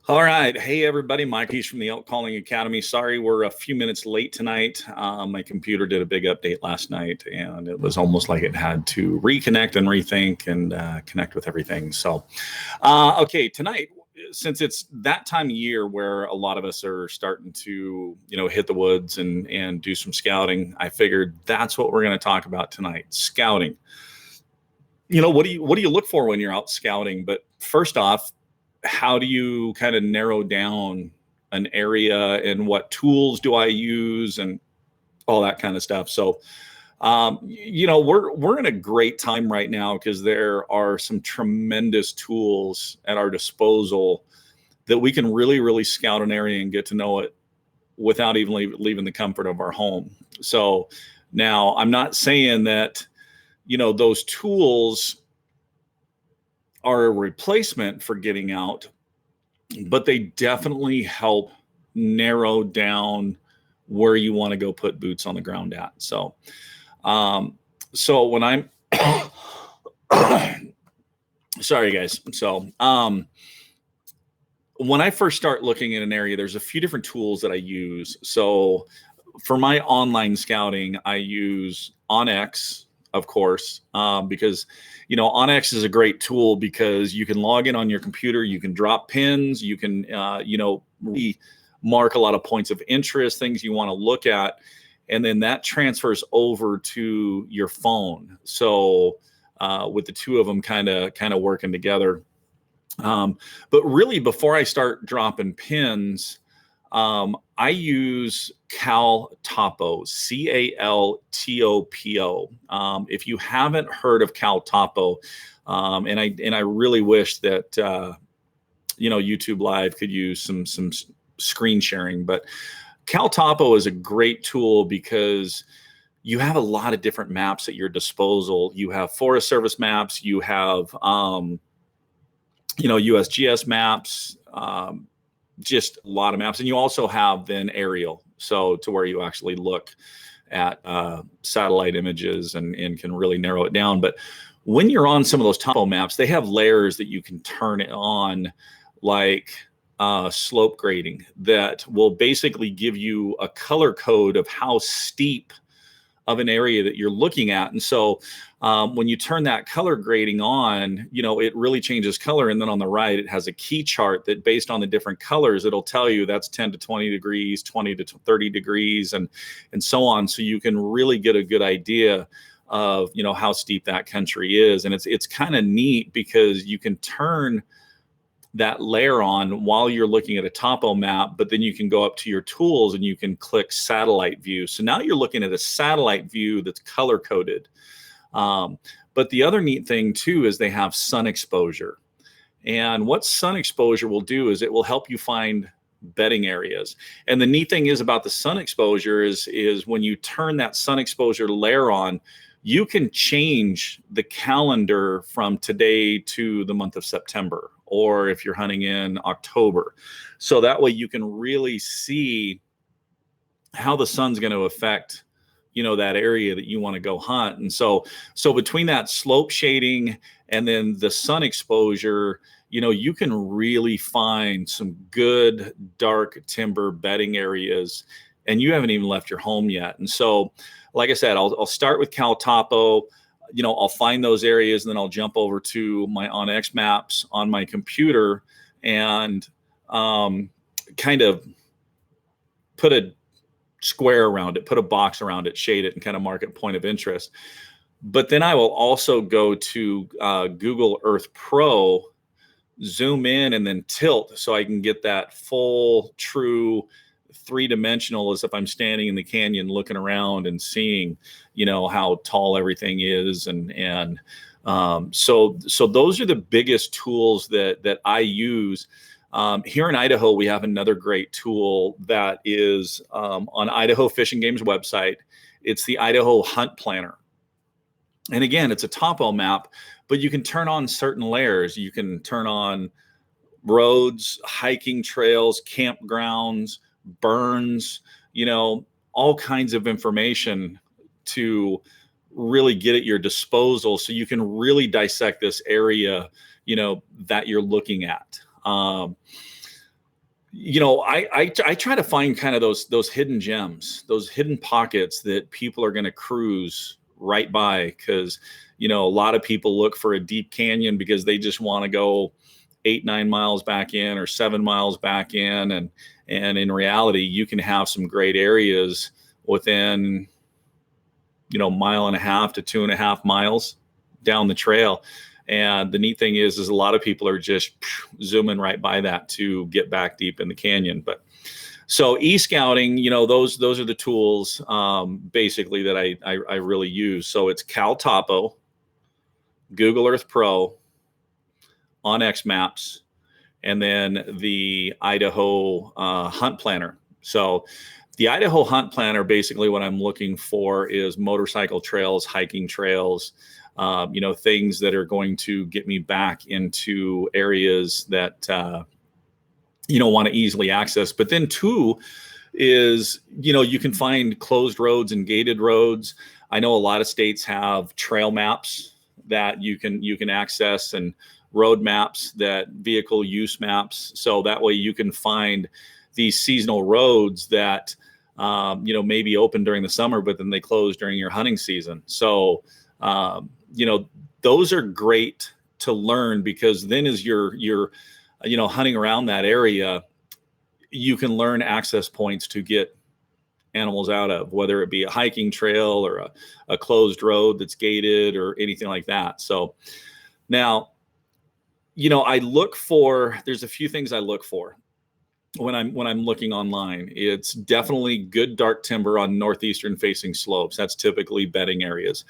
All right. Hey, everybody. Mike He's from the Elk Calling Academy. Sorry, we're a few minutes late tonight. My computer did a big update last night, and it was almost like it had to reconnect and rethink and connect with everything. So, okay, tonight, since it's that time of year where a lot of us are starting to, hit the woods and do some scouting, I figured that's what we're going to talk about tonight: scouting. What do you look for when you're out scouting? But first off, how do you kind of narrow down an area, and what tools do I use, and all that kind of stuff? So, we're in a great time right now because there are some tremendous tools at our disposal that we can really, really scout an area and get to know it without even leaving the comfort of our home. So now I'm not saying that, those tools are a replacement for getting out, but they definitely help narrow down where you want to go put boots on the ground at. So, when I'm sorry, guys. So, when I first start looking at an area, there's a few different tools that I use. So, for my online scouting, I use Onyx, of course, because Onyx is a great tool because you can log in on your computer, you can drop pins, you can really mark a lot of points of interest, things you want to look at, and then that transfers over to your phone. So with the two of them kind of working together. But really, before I start dropping pins, I use CalTopo, CalTopo. If you haven't heard of CalTopo, and I really wish that YouTube Live could use some screen sharing, but CalTopo is a great tool because you have a lot of different maps at your disposal. You have Forest Service maps, you have USGS maps. Just a lot of maps, and you also have then aerial, so to where you actually look at satellite images and can really narrow it down. But when you're on some of those topo maps, they have layers that you can turn it on, like slope grading, that will basically give you a color code of how steep of an area that you're looking at. And so when you turn that color grading on, it really changes color. And then on the right, it has a key chart that, based on the different colors, it'll tell you that's 10 to 20 degrees, 20 to 30 degrees, and so on. So you can really get a good idea of, how steep that country is. And it's kind of neat because you can turn that layer on while you're looking at a topo map, but then you can go up to your tools and you can click satellite view. So now you're looking at a satellite view that's color coded. But the other neat thing too is they have sun exposure. And what sun exposure will do is it will help you find bedding areas. And the neat thing is about the sun exposure is when you turn that sun exposure layer on, you can change the calendar from today to the month of September, or if you're hunting in October. So that way you can really see how the sun's going to affect, that area that you want to go hunt. And so between that slope shading and then the sun exposure, you can really find some good dark timber bedding areas, and you haven't even left your home yet. And so, like I said, I'll start with CalTopo. I'll find those areas, and then I'll jump over to my Onyx maps on my computer and kind of put a square around it, put a box around it, shade it, and kind of mark it point of interest. But then I will also go to Google Earth Pro, zoom in, and then tilt so I can get that full, true three-dimensional, as if I'm standing in the canyon looking around and seeing, how tall everything is. And so those are the biggest tools that I use. Here in Idaho, we have another great tool that is on Idaho Fish and Game's website. It's the Idaho Hunt Planner. And again, it's a topo map, but you can turn on certain layers. You can turn on roads, hiking trails, campgrounds, burns, all kinds of information to really get at your disposal, so you can really dissect this area, that you're looking at. I try to find kind of those hidden gems, those hidden pockets that people are going to cruise right by, because a lot of people look for a deep canyon because they just want to go 8, 9 miles back in or 7 miles back in, and in reality, you can have some great areas within mile and a half to 2.5 miles down the trail. And the neat thing is a lot of people are just zooming right by that to get back deep in the canyon. But so e-scouting, those are the tools basically that I really use. So it's CalTopo, Google Earth Pro, onX Maps, and then the Idaho Hunt Planner. So the Idaho Hunt Planner, basically what I'm looking for is motorcycle trails, hiking trails, things that are going to get me back into areas that, want to easily access. But then two is, you can find closed roads and gated roads. I know a lot of states have trail maps that you can access, and road maps, that vehicle use maps. So that way you can find these seasonal roads that, may be open during the summer, but then they close during your hunting season. So, those are great to learn, because then as you're hunting around that area, you can learn access points to get animals out of, whether it be a hiking trail or a closed road that's gated or anything like that. So now, there's a few things I look for when I'm looking online. It's definitely good dark timber on northeastern facing slopes. That's typically bedding areas.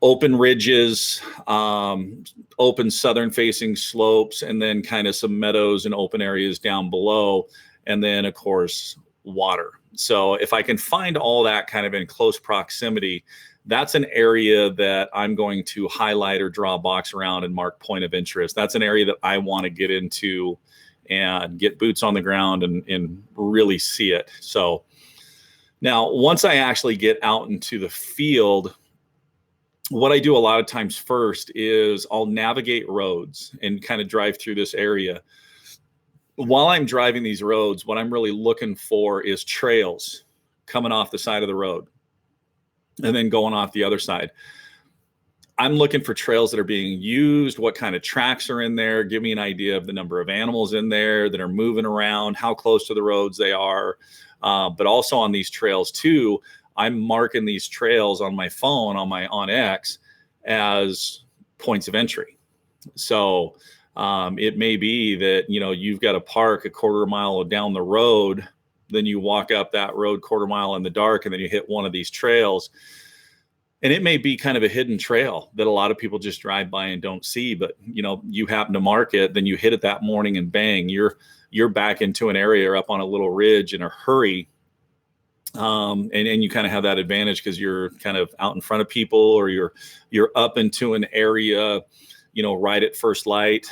Open ridges, open southern facing slopes, and then kind of some meadows and open areas down below. And then of course, water. So if I can find all that kind of in close proximity, that's an area that I'm going to highlight or draw a box around and mark point of interest. That's an area that I want to get into and get boots on the ground and really see it. So now, once I actually get out into the field, what I do a lot of times first is I'll navigate roads and kind of drive through this area. While I'm driving these roads, what I'm really looking for is trails coming off the side of the road and then going off the other side. I'm looking for trails that are being used, what kind of tracks are in there, give me an idea of the number of animals in there that are moving around, how close to the roads they are. But also on these trails too, I'm marking these trails on my phone, on my onX, as points of entry. So it may be that, you've got to park a quarter mile down the road, then you walk up that road quarter mile in the dark, and then you hit one of these trails. And it may be kind of a hidden trail that a lot of people just drive by and don't see, but you happen to mark it, then you hit it that morning and bang, you're back into an area or up on a little ridge in a hurry. And you kind of have that advantage because you're kind of out in front of people, or you're up into an area, right at first light.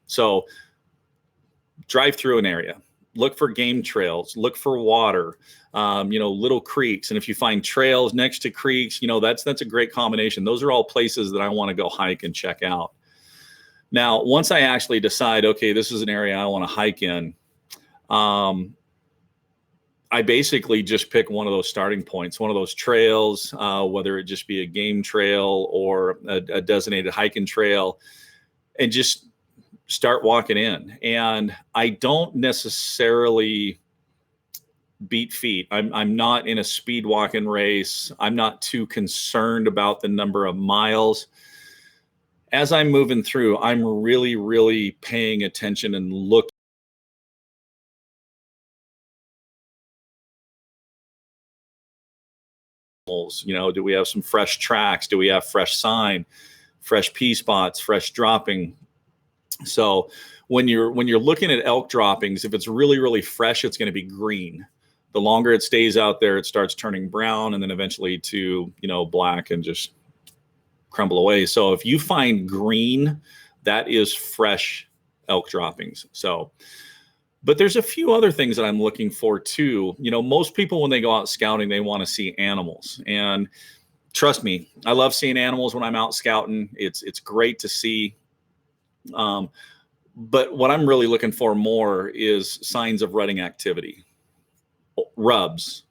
So drive through an area, look for game trails, look for water, little creeks. And if you find trails next to creeks, that's a great combination. Those are all places that I want to go hike and check out. Now, once I actually decide, okay, this is an area I want to hike in, I basically just pick one of those starting points, one of those trails, whether it just be a game trail or a designated hiking trail, and just start walking in. And I don't necessarily beat feet. I'm not in a speed walking race. I'm not too concerned about the number of miles. As I'm moving through, I'm really, really paying attention and looking. Do we have some fresh tracks? Do we have fresh sign, fresh pea spots, fresh dropping? So when you're looking at elk droppings, if it's really, really fresh, it's going to be green. The longer it stays out there, it starts turning brown, and then eventually to, black and just crumble away. So if you find green, that is fresh elk droppings. So, but there's a few other things that I'm looking for too. Most people, when they go out scouting, they want to see animals. And trust me, I love seeing animals when I'm out scouting. It's great to see. But what I'm really looking for more is signs of rutting activity, rubs,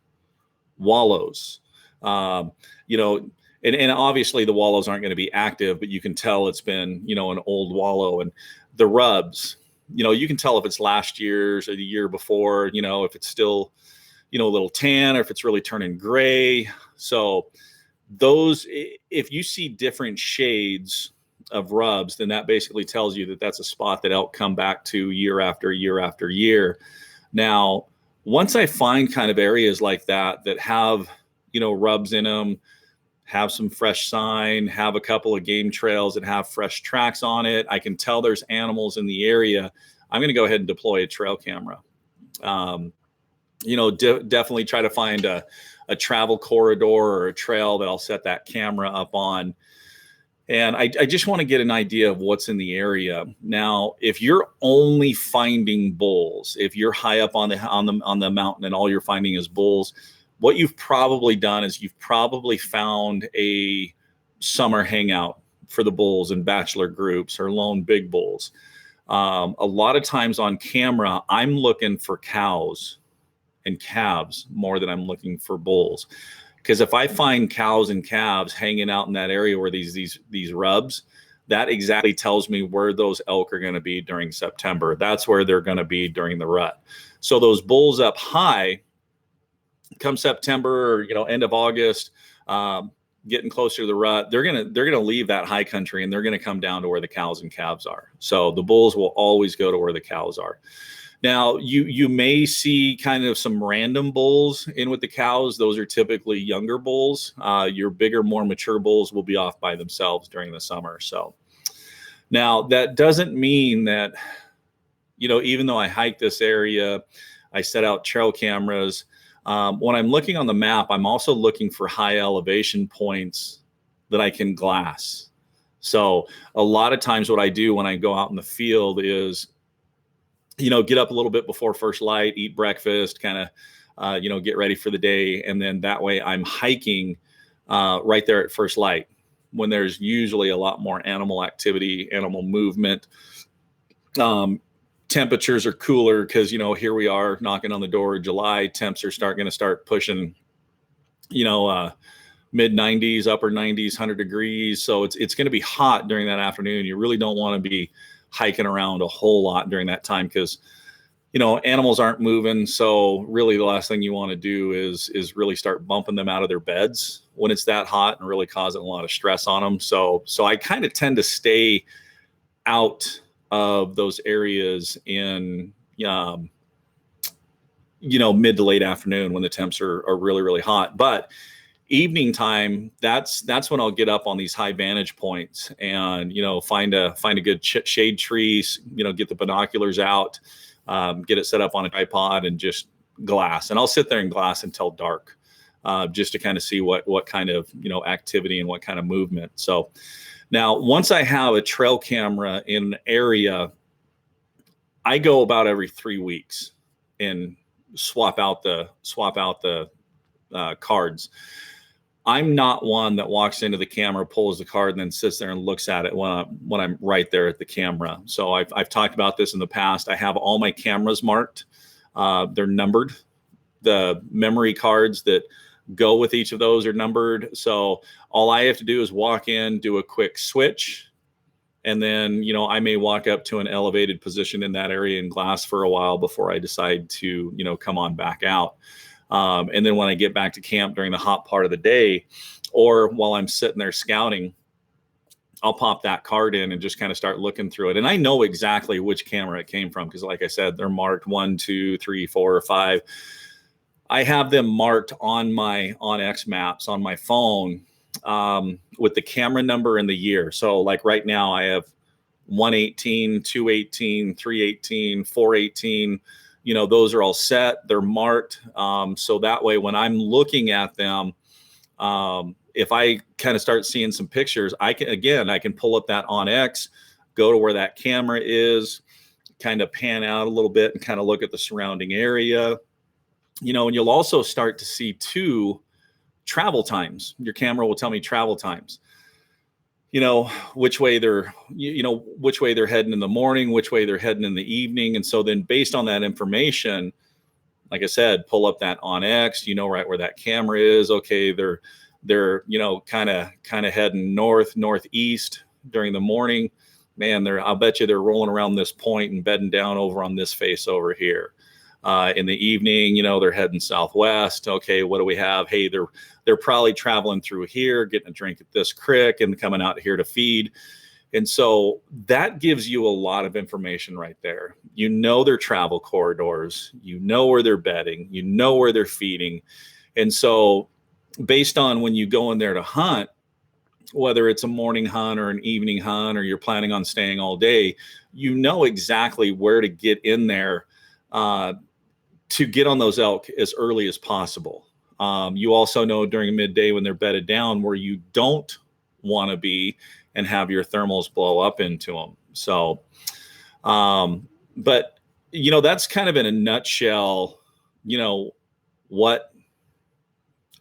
wallows. Um, you know, and obviously the wallows aren't going to be active, but you can tell it's been, an old wallow. And the rubs, you can tell if it's last year's or the year before, if it's still, a little tan or if it's really turning gray. So those, if you see different shades of rubs, then that basically tells you that that's a spot that elk come back to year after year after year. Now, once I find kind of areas like that that have, rubs in them, have some fresh sign, have a couple of game trails that have fresh tracks on it, I can tell there's animals in the area, I'm going to go ahead and deploy a trail camera. Definitely try to find a travel corridor or a trail that I'll set that camera up on. And I just want to get an idea of what's in the area. Now, if you're only finding bulls, if you're high up on the mountain and all you're finding is bulls, what you've probably done is you've probably found a summer hangout for the bulls in bachelor groups or lone big bulls. A lot of times on camera, I'm looking for cows and calves more than I'm looking for bulls. Because if I find cows and calves hanging out in that area where these rubs, that exactly tells me where those elk are going to be during September. That's where they're going to be during the rut. So those bulls up high, come September or end of August, getting closer to the rut, they're gonna leave that high country and they're gonna come down to where the cows and calves are. So the bulls will always go to where the cows are. Now, you may see kind of some random bulls in with the cows. Those are typically younger bulls. Your bigger, more mature bulls will be off by themselves during the summer. So now that doesn't mean that, even though I hike this area, I set out trail cameras. When I'm looking on the map, I'm also looking for high elevation points that I can glass. So a lot of times what I do when I go out in the field is, get up a little bit before first light, eat breakfast, kind of, get ready for the day. And then that way I'm hiking right there at first light when there's usually a lot more animal activity, animal movement. Temperatures are cooler because, here we are knocking on the door of July. Temps are going to start pushing, mid 90s, upper 90s, 100 degrees. So it's going to be hot during that afternoon. You really don't want to be hiking around a whole lot during that time because, animals aren't moving. So really the last thing you want to do is really start bumping them out of their beds when it's that hot and really causing a lot of stress on them. So I kind of tend to stay out of those areas in, mid to late afternoon when the temps are really, really hot. But evening time, that's when I'll get up on these high vantage points and, find a good shade trees, get the binoculars out, get it set up on a tripod and just glass. And I'll sit there and glass until dark, just to kind of see what kind of, activity and what kind of movement. So now, once I have a trail camera in an area, I go about every 3 weeks and swap out the cards. I'm not one that walks into the camera, pulls the card, and then sits there and looks at it when I'm right there at the camera. So I've talked about this in the past. I have all my cameras marked. They're numbered. The memory cards that go with each of those are numbered. So all I have to do is walk in, do a quick switch, and then, I may walk up to an elevated position in that area and glass for a while before I decide to, come on back out. And then when I get back to camp during the hot part of the day, or while I'm sitting there scouting, I'll pop that card in and just kind of start looking through it. And I know exactly which camera it came from because, like I said, they're marked 1, 2, 3, 4, or 5. I have them marked on my OnX maps on my phone with the camera number and the year. So like right now I have 118, 218, 318, 418. Those are all set. They're marked. So that way when I'm looking at them, if I kind of start seeing some pictures, I can pull up that OnX, go to where that camera is, kind of pan out a little bit and kind of look at the surrounding area. And you'll also start to see travel times. Your camera will tell me travel times. which way they're, which way they're heading in the morning, which way they're heading in the evening. And so then based on that information, like I said, pull up that OnX, right where that camera is. Okay. They're, kind of heading northeast during the morning. Man, I'll bet you they're rolling around this point and bedding down over on this face over here. In the evening, they're heading southwest. Okay, what do we have? Hey, they're probably traveling through here, getting a drink at this creek and coming out here to feed. And so that gives you a lot of information right there. Their travel corridors, where they're bedding, where they're feeding. And so based on when you go in there to hunt, whether it's a morning hunt or an evening hunt, or you're planning on staying all day, exactly where to get in there to get on those elk as early as possible. You also know during midday when they're bedded down where you don't want to be and have your thermals blow up into them. So, but that's kind of in a nutshell, what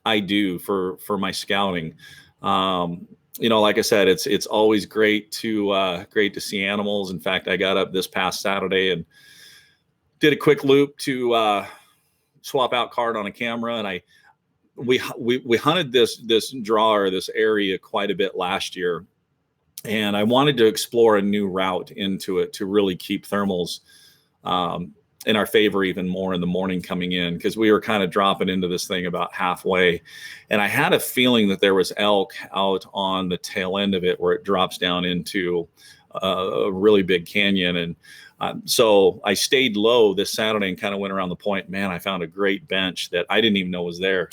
I do for my scouting. Like I said, it's always great to see animals. In fact, I got up this past Saturday and did a quick loop to swap out card on a camera, and we hunted this draw or this area quite a bit last year, and I wanted to explore a new route into it to really keep thermals in our favor even more in the morning coming in, because we were kind of dropping into this thing about halfway, and I had a feeling that there was elk out on the tail end of it where it drops down into a really big canyon. And so I stayed low this Saturday and kind of went around the point. Man, I found a great bench that I didn't even know was there.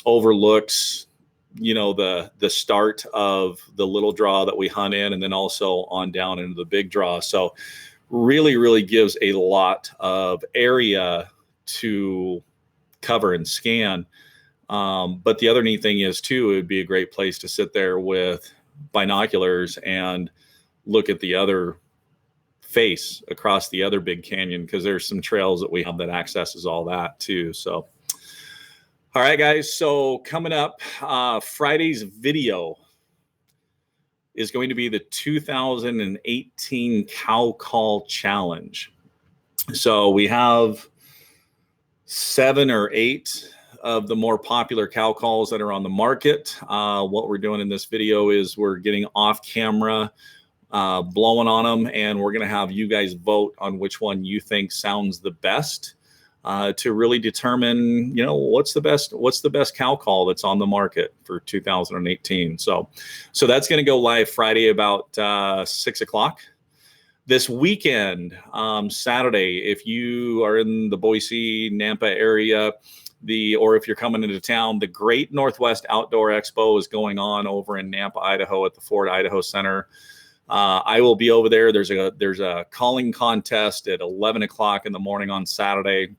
Overlooks, the start of the little draw that we hunt in, and then also on down into the big draw. So really, really gives a lot of area to cover and scan. But the other neat thing is too, it would be a great place to sit there with binoculars and look at the other face across the other big canyon, because there's some trails that we have that accesses all that too. So, all right, guys. So coming up, Friday's video is going to be the 2018 Cow Call Challenge. So we have 7 or 8 of the more popular cow calls that are on the market. What we're doing in this video is we're getting off camera, blowing on them, and we're going to have you guys vote on which one you think sounds the best, to really determine, what's the best cow call that's on the market for 2018. So that's going to go live Friday about 6 o'clock. This weekend, Saturday, if you are in the Boise, Nampa area, or if you're coming into town, the Great Northwest Outdoor Expo is going on over in Nampa, Idaho at the Ford Idaho Center. I will be over there. There's a calling contest at 11 o'clock in the morning on Saturday.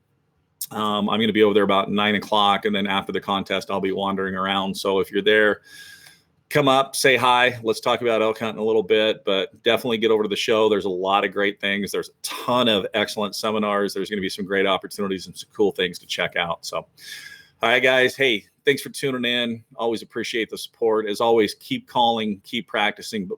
I'm going to be over there about 9 o'clock. And then after the contest, I'll be wandering around. So if you're there, come up, say hi. Let's talk about elk hunting a little bit, but definitely get over to the show. There's a lot of great things. There's a ton of excellent seminars. There's going to be some great opportunities and some cool things to check out. So, all right, guys. Hey, thanks for tuning in. Always appreciate the support. As always, keep calling, keep practicing, but